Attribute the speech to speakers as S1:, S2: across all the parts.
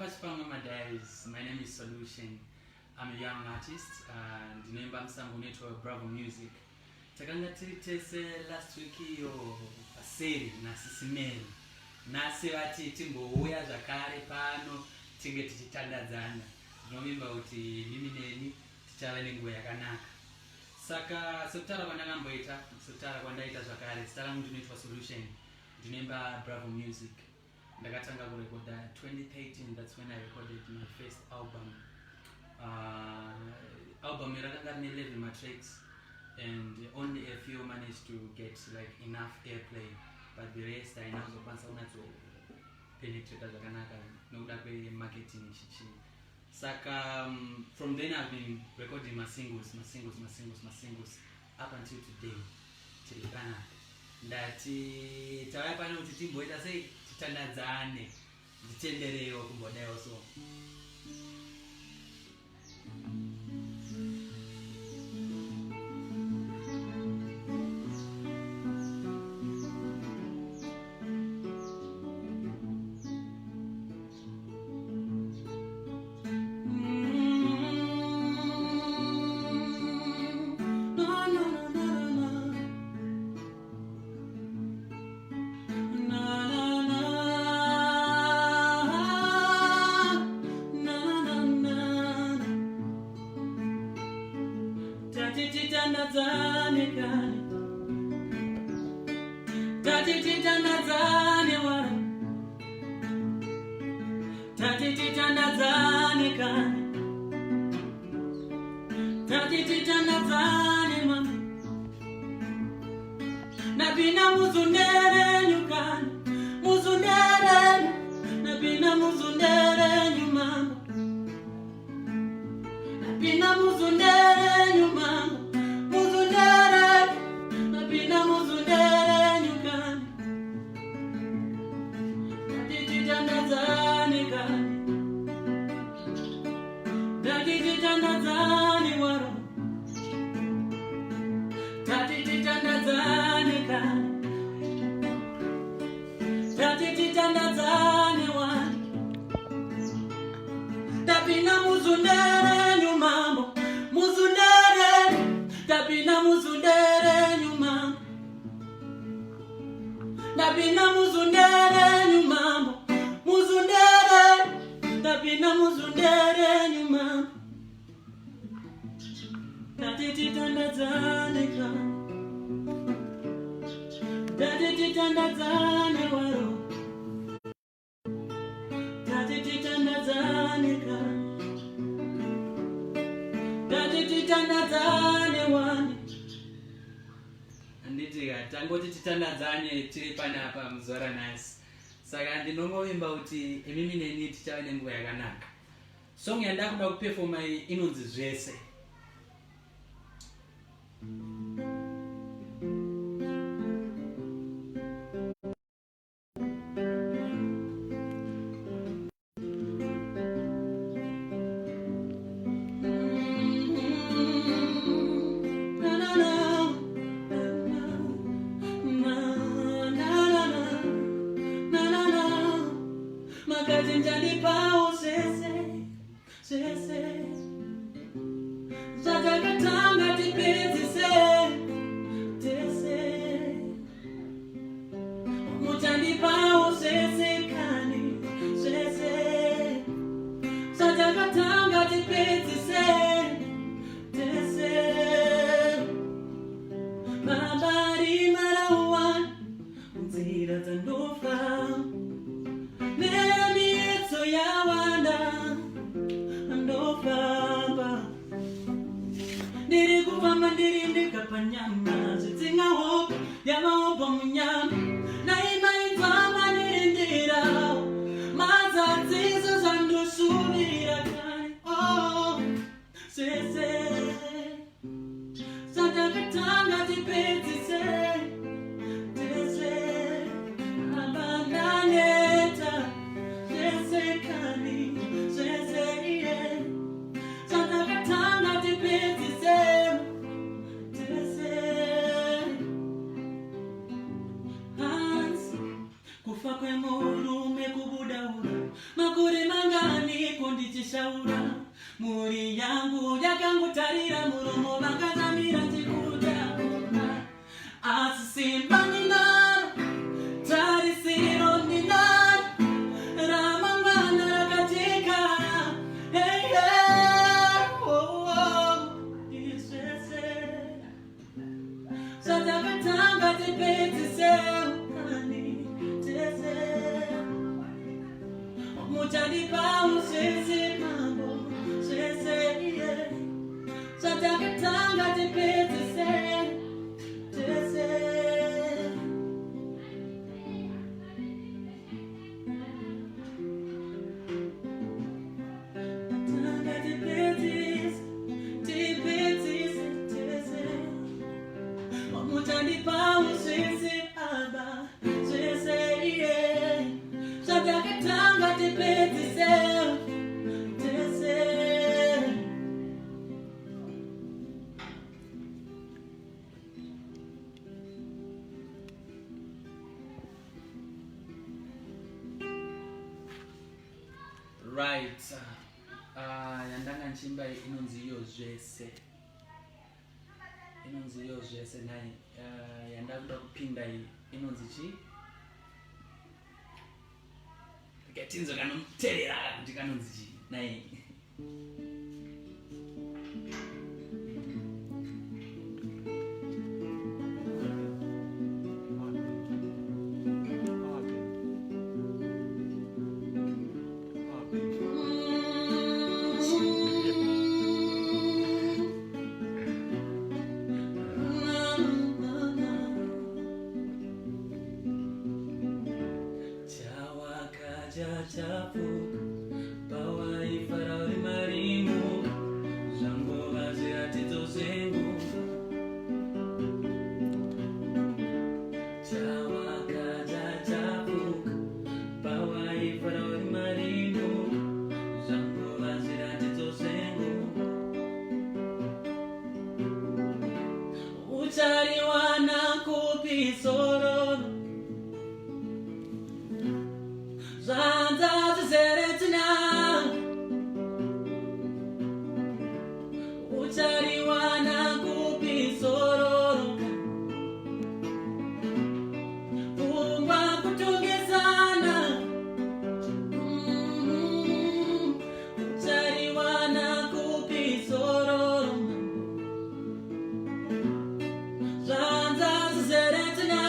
S1: Pasipanga, my days. My name is Solutiongc. I'm a young artist and the name of Bravo Music. Takanga tese last week yo aseri na Sis Melly. Nase vati timbo uya zakare pano tinge tichitandadzana. Nomimba uti mimi neni tichava nenguva yakanaka. Saka sotara kwandakamboita, sotara kwandaita zvakare. Sitara munhu unoitwa Solutiongc. Ndinemba Bravo Music. Ndakatanga kurekoda 2013, that's when I recorded my first album. Album irakanga rine 11 tracks and only a few managed to get like enough airplay, but the rest I now zokwanisa unatso penetrate zvakanaka nokuda kwemarketing chichi. Saka from then I've been recording my singles up until today. Tiripana ndati tawaya pana kuti timboita sei titandadzane nditenderewo kumbodayo so Titandare wara Titandare kani Titandare mama Nabina muzundere nyukani Muzundere Nabina muzundere nyumama Nabina muzundere nyumama Muzundere Nabina muzundere nyukani Titandare kani Titandare wara Titandare kani Titandare wara Tapina muzundere nyumambo Muzundere Tapina muzundere nyumambo Tapina muzundere nyumambo Muzundere Tapina muzundere nyumambo Titandare kani Titandare wara Titandare kani Titandare wani anditi tangoti titandadzane tiri panapa muzora nasi. Saka ndinongovimba kuti imimi neni tichava nenguva yakanaka. Song yandakuda kuperforma inonzi zvese.
S2: Na na
S1: kufa mandirinde kapanyama Zitinga hope Yama hope munyama Na ima intama nirindira Maza zizo zandu subira kani Oh Sese Santa katanga tipeti se Tese Abananeta Sese kani Sese iye Santa katanga tipeti se Tese Hans Kufa kwe murume kubudaura Makure mangani kondichishaura Muri yangu yakangutarira muromo bakazamira chikuja Asisimba nina Tarisiro nina Ramangwana rakatika Hey hey Oh oh Isese Satakatanga tipeti se Kani Tese Mutanipa usese mambo Satakatanga tipeti se Tese Tanga tipeti se Tese Mutanipa usese aba Tese Satakatanga tipeti se Right. Yandanga nchimba inonziyo jese. Inonziyo jese nai yandanga kupinda inonzichi. Ketinzo kanomterera kuti kanonzichi nai. Chapu Bawa ifara marimu Zango vazi atito zengu Chawa kaja chapu Bawa ifara marimu Zango vazi atito zengu Uchari wana kupisoro Zanda zeretina Uchari wana kupisororoka Pungwa kutungizana Uchari wana kupisororoka Zanda zeretina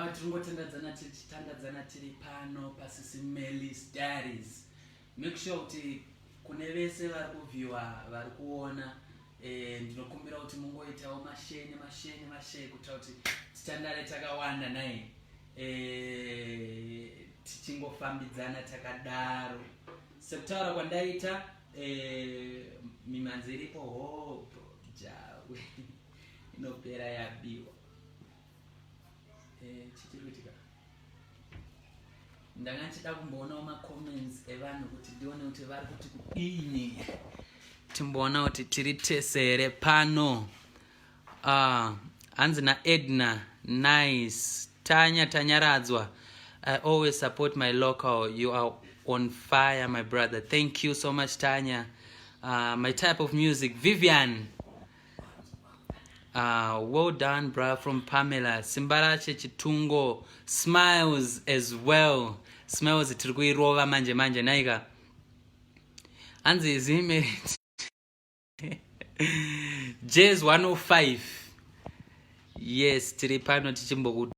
S1: tichitandadzana tiri pano paSis Melly's Diaries. Make sure kuti kune vese vari kuvhiwa vari kuona ndinokumbira kuti mungoitawo mashare kuitira kuti Titandare takawanda naye tichingofambidzana takadaro. Sekutaura kwandaita mimanzi iripo hopo jawe inopera yabiwa. Chichikuitika ndanga nchida kumboonawo macomments evanhu kuti ndione kuti vari kuti kudini, timboona kuti tiri tesere pano. Hanzi naEdna nice tanyaradzwa. I always support my local. You are on fire, my brother. Thank you so much, Tanya. My type of music, Vivian. Well done, bruh, from Pamela. Simbarache Chitungo. Smiles as well. Smiles tirikuirova manje naika. Anzi zime. Jazz 105. Yes, tiri pano tichimboku